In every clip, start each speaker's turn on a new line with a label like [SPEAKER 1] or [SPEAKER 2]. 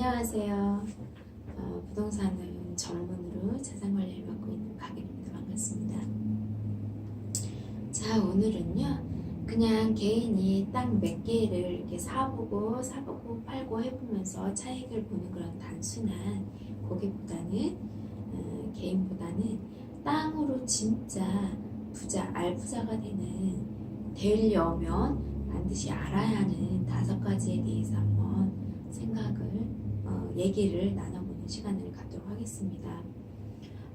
[SPEAKER 1] 안녕하세요. 부동산을 전문으로 자산관리를 맡고 있는 박입니다. 반갑습니다. 자, 오늘은요, 그냥 개인이 땅 몇 개를 이렇게 사보고 팔고 해보면서 차익을 보는 그런 단순한 고객보다는, 개인보다는 땅으로 진짜 알부자가 되려면 반드시 알아야 하는 5가지에 대해서 한번 얘기를 나눠보는 시간을 갖도록 하겠습니다.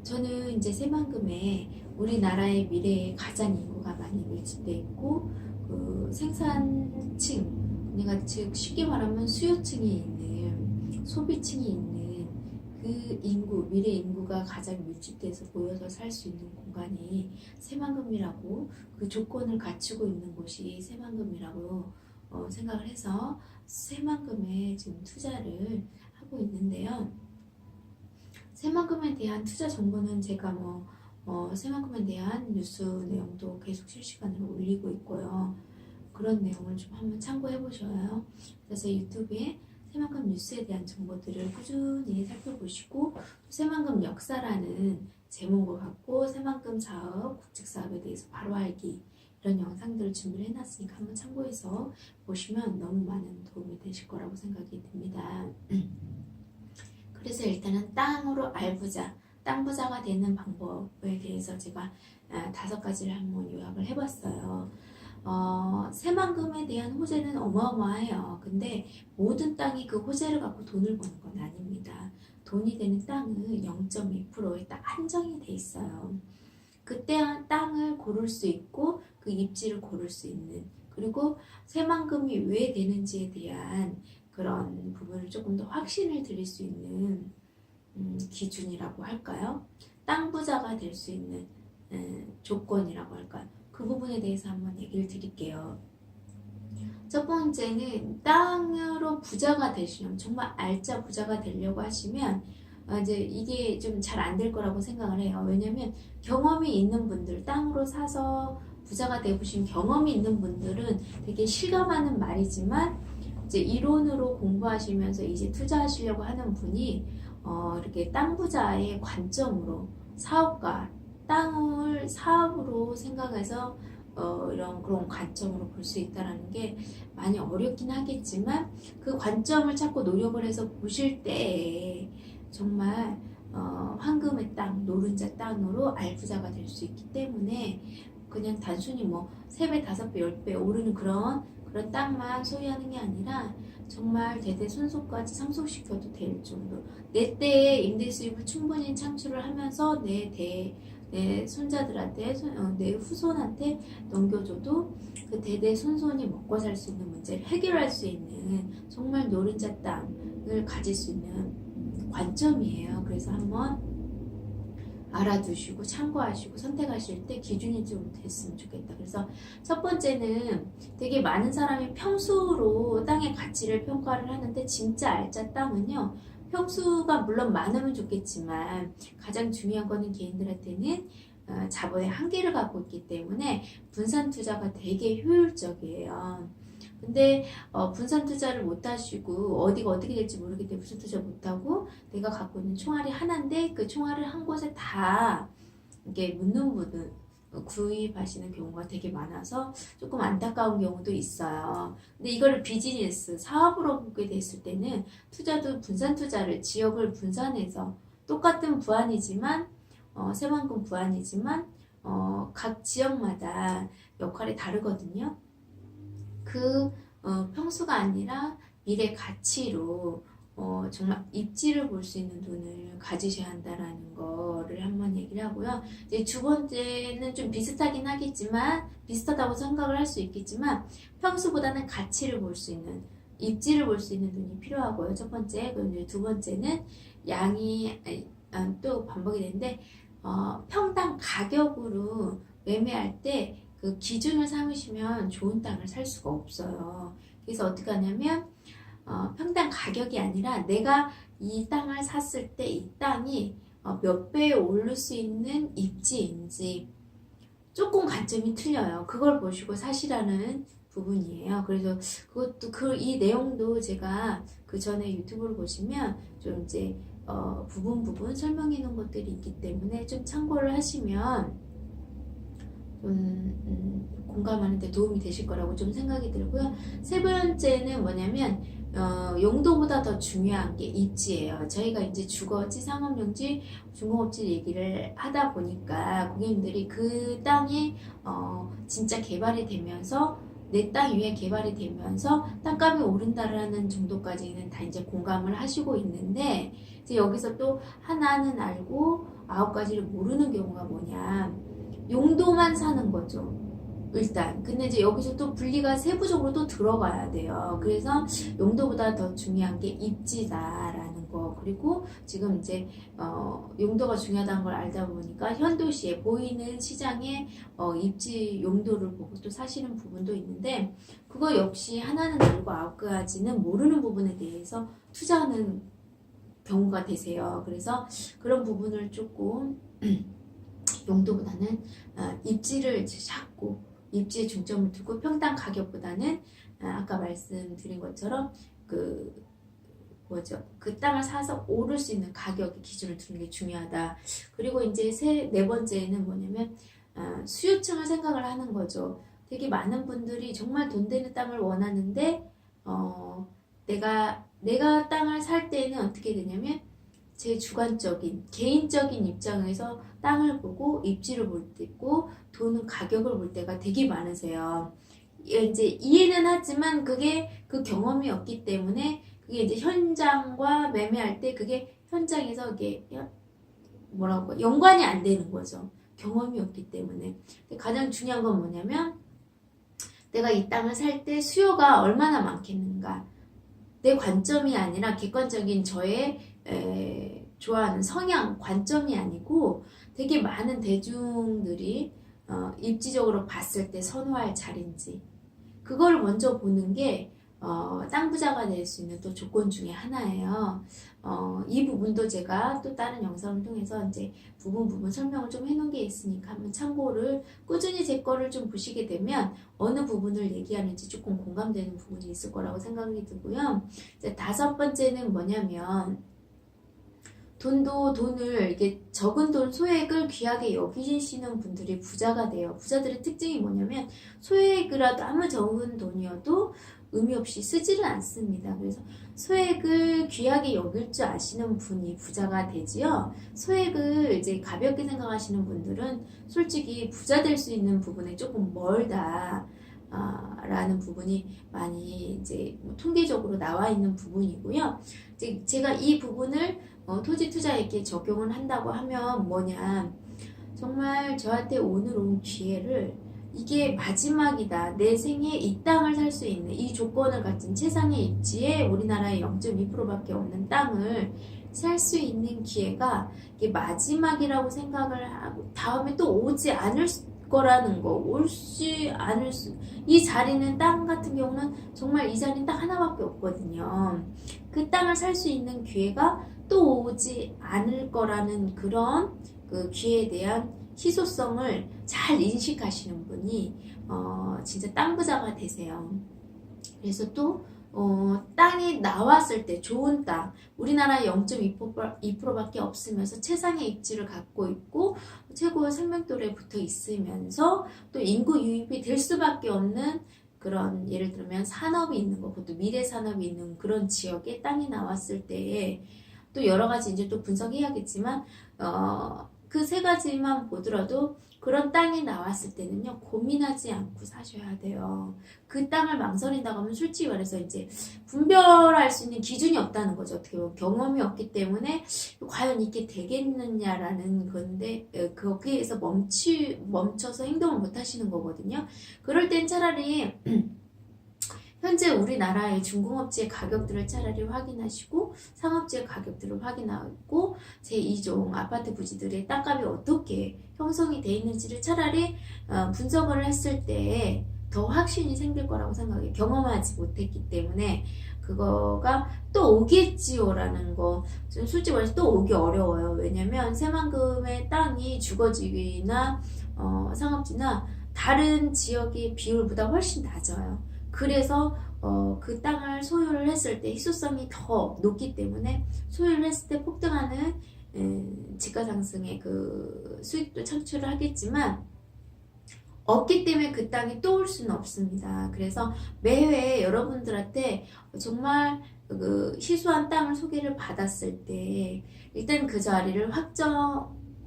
[SPEAKER 1] 저는 이제 새만금에 우리나라의 미래에 가장 인구가 많이 밀집되어 있고, 그 생산층, 그러니까 즉 쉽게 말하면 수요층이 있는, 소비층이 있는 그 미래 인구가 가장 밀집돼서 모여서 살 수 있는 공간이 새만금이라고, 그 조건을 갖추고 있는 곳이 새만금이라고 생각을 해서 새만금에 지금 투자를 하고 있는데요. 새만금에 대한 투자 정보는 제가 새만금에 대한 뉴스 내용도 계속 실시간으로 올리고 있고요. 그런 내용을 좀 한번 참고해 보셔요. 그래서 유튜브에 새만금 뉴스에 대한 정보들을 꾸준히 살펴보시고, 새만금 역사라는 제목을 갖고 새만금 사업, 국책 사업에 대해서 바로 알기, 이런 영상들을 준비를 해놨으니까 한번 참고해서 보시면 너무 많은 도움이 되실 거라고 생각이 듭니다. 그래서 일단은 땅으로 땅 부자가 되는 방법에 대해서 제가 5가지를 한번 요약을 해봤어요. 새만금에 대한 호재는 어마어마해요. 근데 모든 땅이 그 호재를 갖고 돈을 버는 건 아닙니다. 돈이 되는 땅은 0.2%에 딱 한정이 돼 있어요. 그때 땅을 고를 수 있고 그 입지를 고를 수 있는, 그리고 새만금이 왜 되는지에 대한 그런 부분을 조금 더 확신을 드릴 수 있는 기준이라고 할까요? 땅 부자가 될 수 있는 조건이라고 할까요? 그 부분에 대해서 한번 얘기를 드릴게요. 첫 번째는 땅으로 부자가 되시려면, 정말 알짜 부자가 되려고 하시면 이제 이게 좀 잘 안 될 거라고 생각을 해요. 왜냐면 경험이 있는 분들, 땅으로 사서 부자가 되보신 경험이 있는 분들은 되게 실감하는 말이지만, 이제 이론으로 공부하시면서 이제 투자하시려고 하는 분이 이렇게 땅 부자의 관점으로, 사업가, 땅을 사업으로 생각해서 그런 관점으로 볼 수 있다는 게 많이 어렵긴 하겠지만, 그 관점을 찾고 노력을 해서 보실 때 정말 황금의 땅, 노른자 땅으로 알부자가 될 수 있기 때문에, 그냥 단순히 3배, 5배, 10배 오르는 그런 땅만 소유하는 게 아니라 정말 대대손손까지 상속시켜도 될 정도, 내 때에 임대 수입을 충분히 창출을 하면서 내 손자들한테, 내 후손한테 넘겨줘도 그 대대손손이 먹고 살 수 있는 문제를 해결할 수 있는 정말 노른자 땅을 가질 수 있는 관점이에요. 그래서 한번 알아두시고 참고하시고 선택하실 때 기준이 좀 됐으면 좋겠다. 그래서 첫 번째는, 되게 많은 사람이 평수로 땅의 가치를 평가를 하는데, 진짜 알짜 땅은요, 평수가 물론 많으면 좋겠지만 가장 중요한 거는 개인들한테는 자본의 한계를 갖고 있기 때문에 분산 투자가 되게 효율적이에요. 근데 분산 투자를 못 하시고 어디가 어떻게 될지 모르기 때문에 분산 투자 못 하고, 내가 갖고 있는 총알이 하나인데 그 총알을 한 곳에 다 이렇게 묻는 분은 구입하시는 경우가 되게 많아서 조금 안타까운 경우도 있어요. 근데 이거를 비즈니스, 사업으로 보게 됐을 때는 투자도 분산 투자를, 지역을 분산해서, 똑같은 부안이지만 새만금 부안이지만 각 지역마다 역할이 다르거든요. 그 평수가 아니라 미래 가치로 정말 입지를 볼 수 있는 돈을 가지셔야 한다라는 거를 한번 얘기를 하고요. 이제 두 번째는 좀 비슷하긴 하겠지만, 비슷하다고 생각을 할 수 있겠지만, 평수보다는 가치를 볼 수 있는, 입지를 볼 수 있는 돈이 필요하고요. 첫 번째. 그리고 이제 두 번째는 또 반복이 되는데, 평당 가격으로 매매할 때 그 기준을 삼으시면 좋은 땅을 살 수가 없어요. 그래서 어떻게 하냐면, 평당 가격이 아니라 내가 이 땅을 샀을 때 이 땅이 몇 배에 오를 수 있는 입지인지, 조금 관점이 틀려요. 그걸 보시고 사시라는 부분이에요. 그래서 그것도 이 내용도 제가 그 전에 유튜브를 보시면 좀 이제 부분 설명해 놓은 것들이 있기 때문에 좀 참고를 하시면 공감하는 데 도움이 되실 거라고 좀 생각이 들고요. 세 번째는 뭐냐면 용도보다 더 중요한 게 입지예요. 저희가 이제 주거지, 상업용지, 중공업지 얘기를 하다 보니까 고객님들이 그 땅이 진짜 개발이 되면서 내 땅 위에 개발이 되면서 땅값이 오른다라는 정도까지는 다 이제 공감을 하시고 있는데 이제 여기서 또 하나는 알고 9가지를 모르는 경우가 뭐냐, 용도만 사는 거죠. 일단 근데 이제 여기서 또 분리가 세부적으로 또 들어가야 돼요. 그래서 용도보다 더 중요한 게 입지다라는 거. 그리고 지금 이제 용도가 중요하다는 걸 알다 보니까 현도시에 보이는 시장의 입지 용도를 보고 또 사시는 부분도 있는데, 그거 역시 하나는 알고 9가지는 모르는 부분에 대해서 투자하는 경우가 되세요. 그래서 그런 부분을 조금 용도보다는 입지를 잡고 입지에 중점을 두고 평당 가격보다는 아까 말씀드린 것처럼 그 땅을 사서 오를 수 있는 가격의 기준을 두는 게 중요하다. 그리고 이제 네 번째는 뭐냐면 수요층을 생각을 하는 거죠. 되게 많은 분들이 정말 돈 되는 땅을 원하는데 내가 땅을 살 때는 어떻게 되냐면 제 주관적인 개인적인 입장에서 땅을 보고 입지를 볼 때고 돈은 가격을 볼 때가 되게 많으세요. 이제 이해는 하지만 그게 그 경험이 없기 때문에 그게 이제 현장과 매매할 때 그게 현장에서 이게 뭐라고 연관이 안 되는 거죠. 경험이 없기 때문에. 가장 중요한 건 뭐냐면 내가 이 땅을 살 때 수요가 얼마나 많겠는가. 내 관점이 아니라 객관적인 저의 좋아하는 성향, 관점이 아니고 되게 많은 대중들이 입지적으로 봤을 때 선호할 자리인지 그걸 먼저 보는 게 땅 부자가 될 수 있는 또 조건 중에 하나예요. 이 부분도 제가 또 다른 영상을 통해서 이제 부분 설명을 좀 해놓은 게 있으니까 한번 참고를 꾸준히 제 거를 좀 보시게 되면 어느 부분을 얘기하는지 조금 공감되는 부분이 있을 거라고 생각이 들고요. 이제 5번째는 뭐냐면 돈을 이게 적은 돈 소액을 귀하게 여기시는 분들이 부자가 돼요. 부자들의 특징이 뭐냐면 소액이라도 아무 적은 돈이어도 의미 없이 쓰지를 않습니다. 그래서 소액을 귀하게 여길 줄 아시는 분이 부자가 되지요. 소액을 이제 가볍게 생각하시는 분들은 솔직히 부자 될 수 있는 부분에 조금 멀다. 라는 부분이 많이 이제 통계적으로 나와 있는 부분이고요. 이제 제가 이 부분을 토지 투자에게 적용을 한다고 하면 뭐냐, 정말 저한테 오늘 온 기회를 이게 마지막이다. 내 생에 이 땅을 살 수 있는 이 조건을 가진 최상의 입지에 우리나라의 0.2%밖에 없는 땅을 살 수 있는 기회가 이게 마지막이라고 생각을 하고 다음에 또 오지 않을 거라는 거, 올지 않을 수, 이 자리는 땅 같은 경우는 정말 이 자리는 딱 하나밖에 없거든요. 그 땅을 살 수 있는 기회가 또 오지 않을 거라는 그런 그 기회에 대한 희소성을 잘 인식하시는 분이 진짜 땅 부자가 되세요. 그래서 또 땅이 나왔을 때 좋은 땅, 우리나라에 0.2%밖에 없으면서 최상의 입지를 갖고 있고 최고의 생명도에 붙어 있으면서 또 인구 유입이 될 수밖에 없는 그런, 예를 들면 산업이 있는 거, 그것도 미래 산업이 있는 그런 지역에 땅이 나왔을 때에 또 여러 가지 이제 또 분석해야겠지만 그 3가지만 보더라도 그런 땅이 나왔을 때는요, 고민하지 않고 사셔야 돼요. 그 땅을 망설인다고 하면 솔직히 말해서 이제 분별할 수 있는 기준이 없다는 거죠. 어떻게 보면 경험이 없기 때문에 과연 이게 되겠느냐라는 건데 거기에서 멈춰서 행동을 못 하시는 거거든요. 그럴 땐 차라리 현재 우리나라의 중공업지의 가격들을 차라리 확인하시고 상업지의 가격들을 확인하고 제2종 아파트 부지들의 땅값이 어떻게 형성이 되어 있는지를 차라리 분석을 했을 때 더 확신이 생길 거라고 생각해요. 경험하지 못했기 때문에 그거가 또 오겠지요라는 거 솔직히 말해서 또 오기 어려워요. 왜냐면 새만금의 땅이 주거지나 상업지나 다른 지역의 비율보다 훨씬 낮아요. 그래서 그 땅을 소유를 했을 때 희소성이 더 높기 때문에 소유를 했을 때 폭등하는 지가 상승의 그 수익도 창출을 하겠지만 없기 때문에 그 땅이 또 올 수는 없습니다. 그래서 매회 여러분들한테 정말 그 희소한 땅을 소개를 받았을 때 일단 그 자리를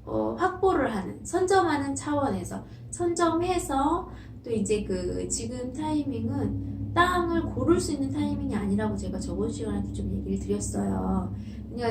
[SPEAKER 1] 확보를 하는, 선점하는 차원에서 선점해서 또 이제 그 지금 타이밍은 땅을 고를 수 있는 타이밍이 아니라고 제가 저번 시간에도 좀 얘기를 드렸어요. 그러니까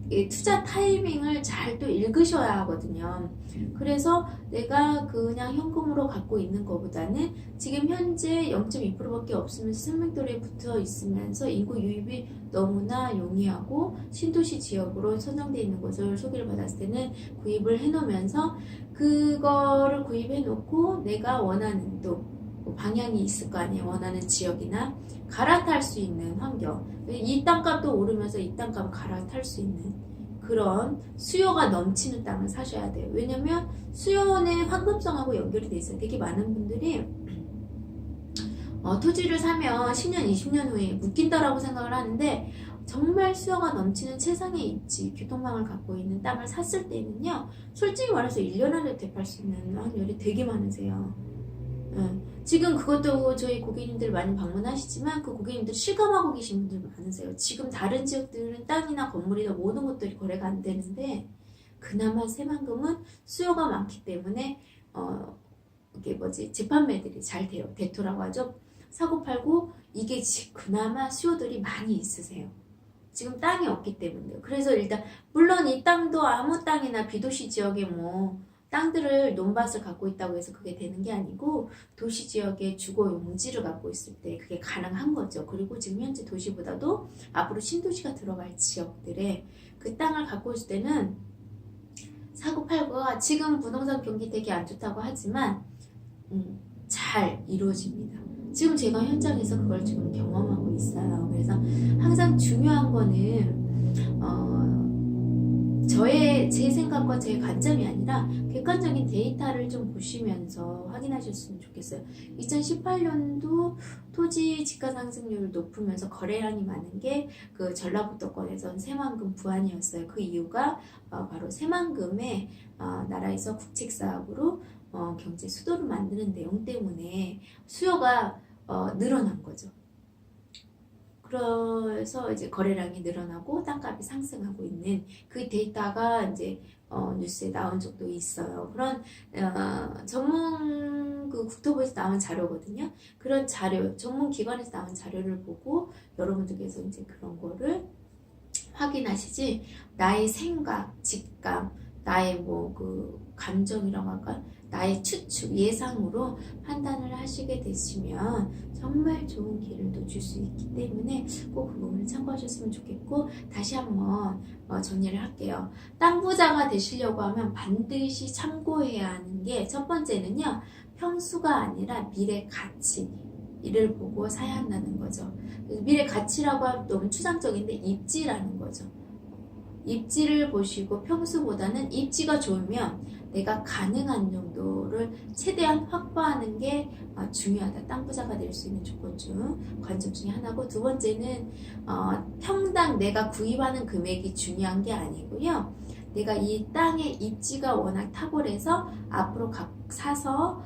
[SPEAKER 1] 이 투자 타이밍을 잘 또 읽으셔야 하거든요. 그래서 내가 그냥 현금으로 갖고 있는 것보다는 지금 현재 0.2%밖에 없으면서 생명도래에 붙어 있으면서 인구 유입이 너무나 용이하고 신도시 지역으로 선정되어 있는 것을 소개를 받았을 때는 구입을 해놓으면서 그거를 구입해 놓고 내가 원하는 또 방향이 있을 거 아니에요. 원하는 지역이나 갈아탈 수 있는 환경. 이 땅값도 오르면서 이 땅값을 갈아탈 수 있는 그런 수요가 넘치는 땅을 사셔야 돼요. 왜냐면 수요는 황금성하고 연결이 돼 있어요. 되게 많은 분들이 토지를 사면 10년, 20년 후에 묶인다라고 생각을 하는데 정말 수요가 넘치는 최상의 입지, 교통망을 갖고 있는 땅을 샀을 때는요. 솔직히 말해서 1년 안에 되팔 수 있는 확률이 되게 많으세요. 지금 그것도 저희 고객님들 많이 방문하시지만 그 고객님들 실감하고 계신 분들 많으세요. 지금 다른 지역들은 땅이나 건물이나 모든 것들이 거래가 안 되는데 그나마 새만금은 수요가 많기 때문에 이게 재판매들이 잘 돼요. 대토라고 하죠. 사고팔고 이게 그나마 수요들이 많이 있으세요. 지금 땅이 없기 때문에요. 그래서 일단 물론 이 땅도 아무 땅이나 비도시 지역에 땅들을 논밭을 갖고 있다고 해서 그게 되는 게 아니고 도시 지역의 주거 용지를 갖고 있을 때 그게 가능한 거죠. 그리고 지금 현재 도시보다도 앞으로 신도시가 들어갈 지역들에 그 땅을 갖고 있을 때는 사고팔고가 지금 부동산 경기 되게 안 좋다고 하지만 잘 이루어집니다. 지금 제가 현장에서 그걸 지금 경험하고 있어요. 그래서 항상 중요한 거는 제 생각과 제 관점이 아니라 객관적인 데이터를 좀 보시면서 확인하셨으면 좋겠어요. 2018년도 토지 지가 상승률 높으면서 거래량이 많은 게 그 전라북도권에선 새만금 부안이었어요. 그 이유가 바로 새만금의 나라에서 국책사업으로 경제 수도를 만드는 내용 때문에 수요가 늘어난 거죠. 그래서 이제 거래량이 늘어나고 땅값이 상승하고 있는 그 데이터가 이제 뉴스에 나온 적도 있어요. 그런 전문 그 국토부에서 나온 자료거든요. 그런 자료, 전문 기관에서 나온 자료를 보고 여러분들께서 이제 그런 거를 확인하시지 나의 생각, 직감, 나의 그 감정이라고 할까? 나의 추측, 예상으로 판단을 하시게 되시면 정말 좋은 길을 놓칠 수 있기 때문에 꼭 그 부분을 참고하셨으면 좋겠고 다시 한번 정리를 할게요. 땅 부자가 되시려고 하면 반드시 참고해야 하는 게 첫 번째는요. 평수가 아니라 미래 가치를 보고 사야 한다는 거죠. 미래 가치라고 하면 너무 추상적인데 입지라는 거죠. 입지를 보시고 평수보다는 입지가 좋으면 내가 가능한 정도를 최대한 확보하는 게 중요하다. 땅 부자가 될 수 있는 조건 중 관점 중에 하나고 두 번째는 평당 내가 구입하는 금액이 중요한 게 아니고요. 내가 이 땅의 입지가 워낙 탁월해서 앞으로 사서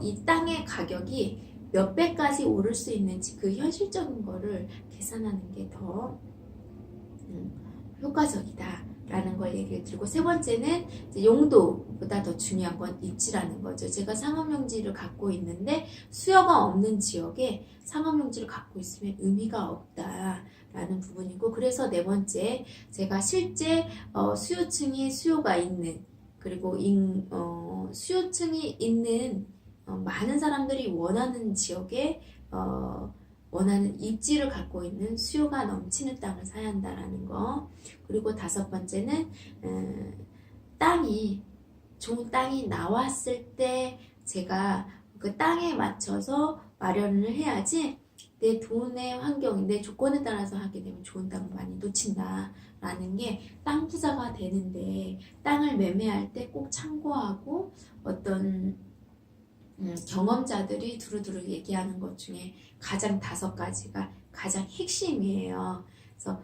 [SPEAKER 1] 이 땅의 가격이 몇 배까지 오를 수 있는지 그 현실적인 거를 계산하는 게 더 효과적이다 라는 걸 얘기를 드리고 세 번째는 용도보다 더 중요한 건 입지라는 거죠. 제가 상업용지를 갖고 있는데 수요가 없는 지역에 상업용지를 갖고 있으면 의미가 없다라는 부분이고 그래서 네 번째 제가 실제 수요층이 수요가 있는 그리고 수요층이 있는 많은 사람들이 원하는 지역에 원하는 입지를 갖고 있는 수요가 넘치는 땅을 사야 한다는 거. 그리고 다섯 번째는 좋은 땅이 나왔을 때 제가 그 땅에 맞춰서 마련을 해야지 내 돈의 환경, 내 조건에 따라서 하게 되면 좋은 땅을 많이 놓친다라는 게 땅 부자가 되는데 땅을 매매할 때 꼭 참고하고 어떤 경험자들이 두루두루 얘기하는 것 중에 가장 5가지가 가장 핵심이에요. 그래서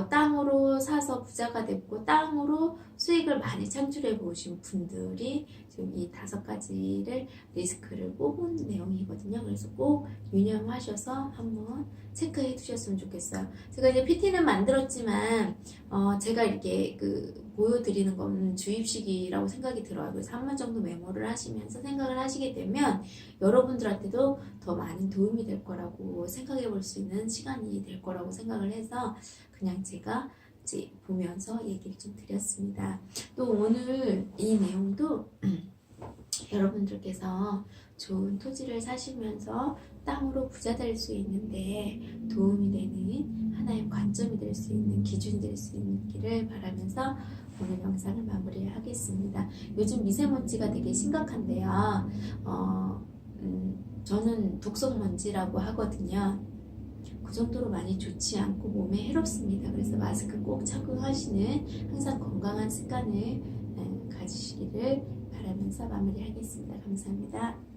[SPEAKER 1] 땅으로 사서 부자가 됐고 땅으로 수익을 많이 창출해 보신 분들이 지금 이 5가지를 리스크를 뽑은 내용이거든요. 그래서 꼭 유념하셔서 한번 체크해 두셨으면 좋겠어요. 제가 이제 PT는 만들었지만 제가 이렇게 보여드리는 건 주입식이라고 생각이 들어요. 그래서 한 번 정도 메모를 하시면서 생각을 하시게 되면 여러분들한테도 더 많은 도움이 될 거라고 생각해 볼 수 있는 시간이 될 거라고 생각을 해서 그냥 제가 이제 보면서 얘기를 좀 드렸습니다. 또 오늘 이 내용도 여러분들께서 좋은 토지를 사시면서 땅으로 부자 될 수 있는데 도움이 되는 하나의 관점이 될 수 있는 기준이 될 수 있기를 바라면서 오늘 영상을 마무리하겠습니다. 요즘 미세먼지가 되게 심각한데요. 저는 독성먼지라고 하거든요. 그 정도로 많이 좋지 않고 몸에 해롭습니다. 그래서 마스크 꼭 착용하시는 항상 건강한 습관을 가지시기를 바라면서 마무리하겠습니다. 감사합니다.